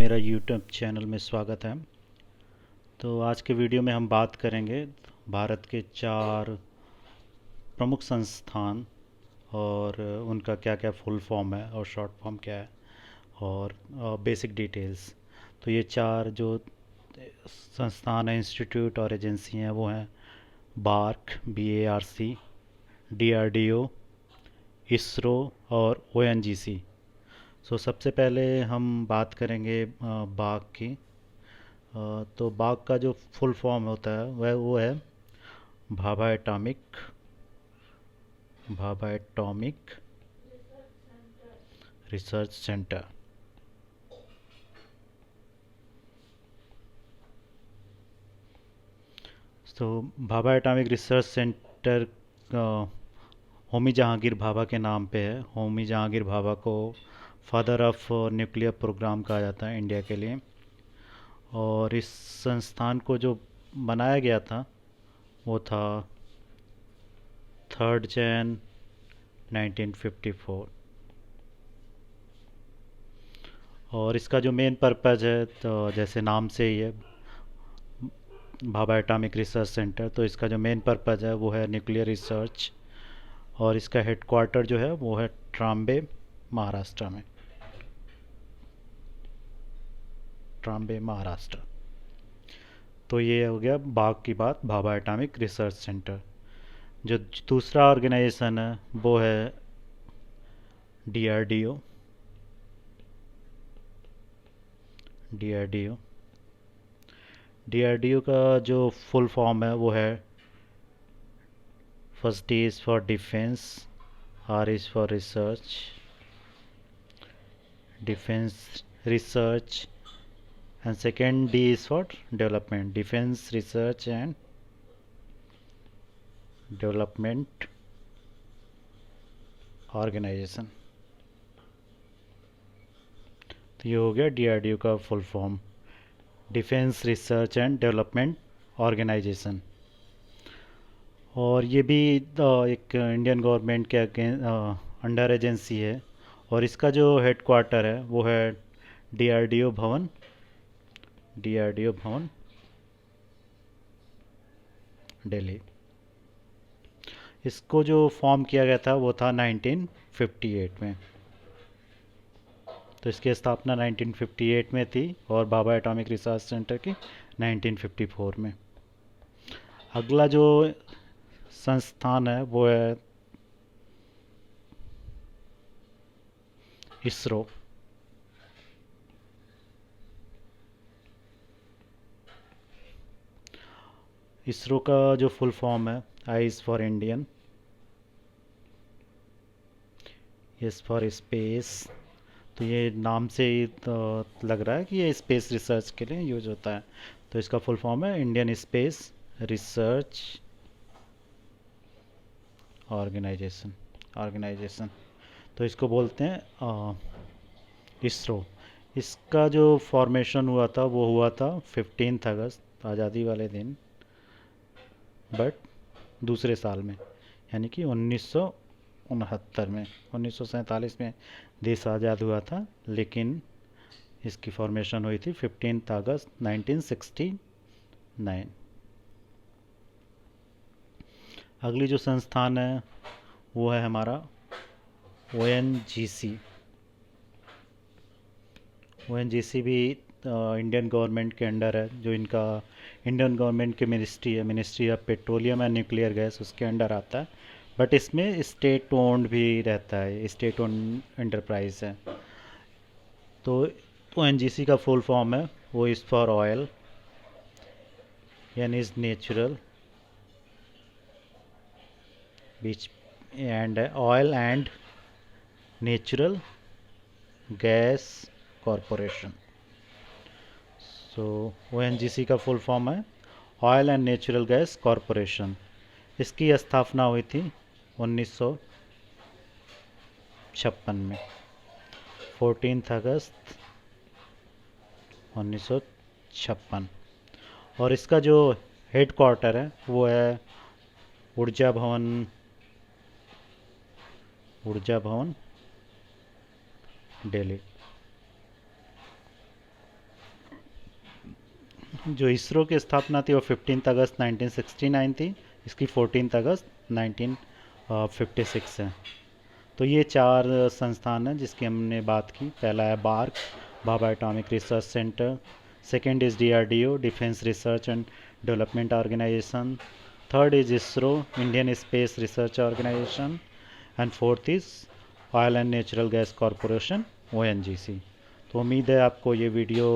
मेरा YouTube channel में स्वागत है। तो आज के वीडियो में हम बात करेंगे भारत के 4 प्रमुख संस्थान और उनका क्या क्या फुल फॉर्म है और शॉर्ट फॉर्म क्या है और बेसिक डिटेल्स। तो ये 4 जो संस्थान हैं, इंस्टीट्यूट और एजेंसी हैं, वो हैं बार्क, BARC, DRDO, इसरो और ONGC। सबसे पहले हम बात करेंगे बाघ की। तो बाघ का जो फुल फॉर्म होता है वो है Bhabha atomic research centre. Bhabha atomic research centre Homi Jahangir Bhabha के नाम पे है। होमी जहांगीर भाभा को फादर ऑफ न्यूक्लियर प्रोग्राम कहा जाता है इंडिया के लिए। और इस संस्थान को जो बनाया गया था वो था 3 जन 1954। और इसका जो मेन पर्पज़ है, तो जैसे नाम से ही है भाभा एटॉमिक रिसर्च सेंटर, तो इसका जो मेन पर्पज़ है वो है न्यूक्लियर रिसर्च। और इसका हेडक्वार्टर जो है वो है ट्राम्बे, महाराष्ट्र में। ट्राम्बे, महाराष्ट्र। तो ये हो गया बाघ की बात, भाभा एटॉमिक रिसर्च सेंटर। जो दूसरा ऑर्गेनाइजेशन है वो है DRDO। DRDO DRDO का जो फुल फॉर्म है वो है first D is for defence, R is for research, defence research, and second D is for development, defence research and development organisation. तो ये हो गया DRDO का full form, defence research and development organisation. और ये भी एक इंडियन गवर्नमेंट के अंडर एजेंसी है। और इसका जो हेडक्वार्टर है वो है DRDO भवन, DRDO भवन, दिल्ली। इसको जो फॉर्म किया गया था वो था 1958 में। तो इसकी स्थापना 1958 में थी और भाभा एटॉमिक रिसर्च सेंटर की 1954 में। अगला जो संस्थान है वो है इसरो। इसरो का जो फुल फॉर्म है I is for Indian, S for space. तो ये नाम से ही तो लग रहा है कि ये स्पेस रिसर्च के लिए यूज होता है। तो इसका फुल फॉर्म है इंडियन स्पेस रिसर्च ऑर्गेनाइजेशन। तो इसको बोलते हैं इसरो। इसका जो फॉर्मेशन हुआ था वो हुआ था 15 अगस्त, आज़ादी वाले दिन, बट दूसरे साल में, यानी कि 1969 में। 1947 में देश आज़ाद हुआ था, लेकिन इसकी फॉर्मेशन हुई थी 15 अगस्त 1969। अगली जो संस्थान है वो है हमारा ONGC। ONGC भी इंडियन गवर्नमेंट के अंडर है। जो इनका इंडियन गवर्नमेंट की मिनिस्ट्री है, ministry of petroleum and nuclear gas, उसके अंडर आता है। बट इसमें स्टेट ओन्ड भी रहता है, स्टेट ओन्ड एंटरप्राइज है। तो ONGC का फुल फॉर्म है वो इज़ फॉर ऑयल, यानी is natural beach and oil and natural gas corporation. ONGC का फुल फॉर्म है oil and natural gas corporation. इसकी स्थापना हुई थी 1956 में, 14 अगस्त 1956। और इसका जो हेड क्वार्टर है वो है ऊर्जा भवन, दिल्ली। जो इसरो की स्थापना थी वो 15 अगस्त 1969 थी। इसकी 14 अगस्त 1956 है। तो ये चार संस्थान हैं जिसकी हमने बात की। पहला है BARC, Bhabha atomic research centre. Second is DRDO, defence research and development organisation. Third is ISRO, Indian space research organisation. And fourth is oil and natural gas corporation, ONGC। तो उम्मीद है आपको ये वीडियो